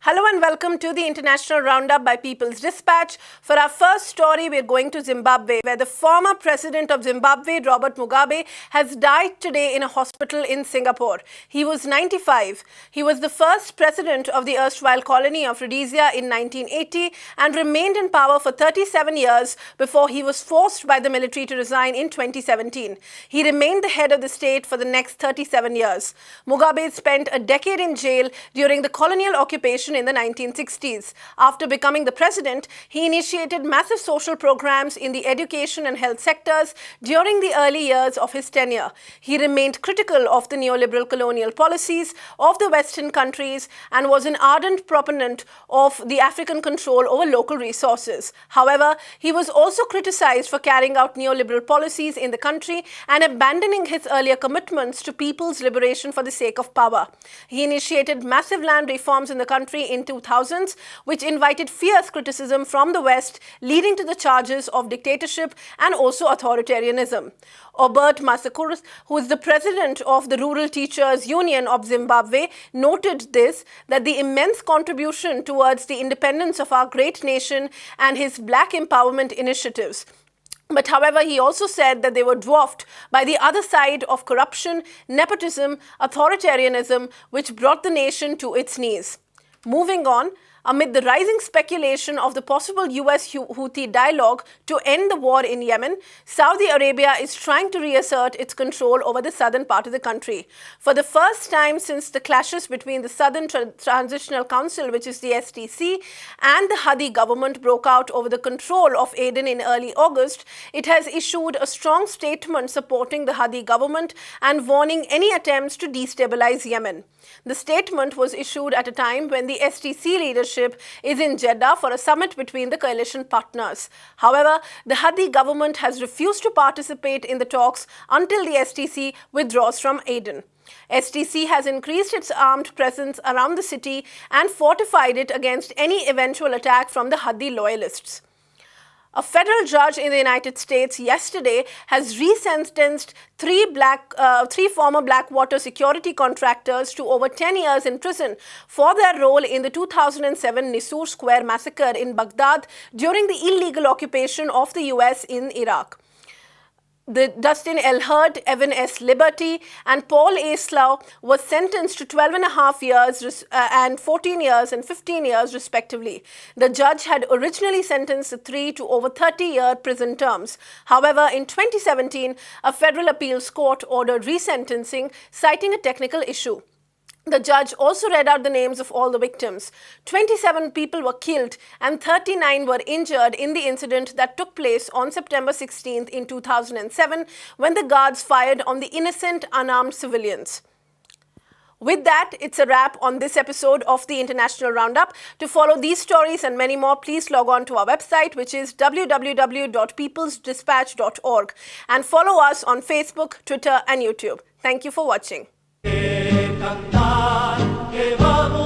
Hello and welcome to the International Roundup by People's Dispatch. For our first story, we're going to Zimbabwe, where the former president of Zimbabwe, Robert Mugabe, has died today in a hospital in Singapore. He was 95. He was the first president of the erstwhile colony of Rhodesia in 1980 and remained in power for 37 years before he was forced by the military to resign in 2017. He remained the head of the state for the next 37 years. Mugabe spent a decade in jail during the colonial occupation in the 1960s. After becoming the president, he initiated massive social programs in the education and health sectors during the early years of his tenure. He remained critical of the neoliberal colonial policies of the Western countries and was an ardent proponent of the African control over local resources. However, he was also criticized for carrying out neoliberal policies in the country and abandoning his earlier commitments to people's liberation for the sake of power. He initiated massive land reforms in the country in 2000s, which invited fierce criticism from the West, leading to the charges of dictatorship and also authoritarianism. Robert Mugabe, who is the president of the Rural Teachers Union of Zimbabwe, noted that the immense contribution towards the independence of our great nation and his black empowerment initiatives. But however, he also said that they were dwarfed by the other side of corruption, nepotism, authoritarianism, which brought the nation to its knees. Moving on, amid the rising speculation of the possible US-Houthi dialogue to end the war in Yemen, Saudi Arabia is trying to reassert its control over the southern part of the country. For the first time since the clashes between the Southern Transitional Council, which is the STC, and the Houthi government broke out over the control of Aden in early August, it has issued a strong statement supporting the Houthi government and warning any attempts to destabilize Yemen. The statement was issued at a time when the STC leadership is in Jeddah for a summit between the coalition partners. However, the Houthi government has refused to participate in the talks until the STC withdraws from Aden. STC has increased its armed presence around the city and fortified it against any eventual attack from the Houthi loyalists. A federal judge in the United States yesterday has resentenced three former Blackwater security contractors to over 10 years in prison for their role in the 2007 Nisour Square massacre in Baghdad during the illegal occupation of the US in Iraq. Dustin L. Hurd, Evan S. Liberty, and Paul A. Slough were sentenced to 12.5 years and 14 years and 15 years, respectively. The judge had originally sentenced the three to over 30-year prison terms. However, in 2017, a federal appeals court ordered resentencing, citing a technical issue. The judge also read out the names of all the victims. 27 people were killed and 39 were injured in the incident that took place on September 16th in 2007 when the guards fired on the innocent, unarmed civilians. With that, it's a wrap on this episode of the International Roundup. To follow these stories and many more, please log on to our website, which is www.peoplesdispatch.org, and follow us on Facebook, Twitter, and YouTube. Thank you for watching. Que vamos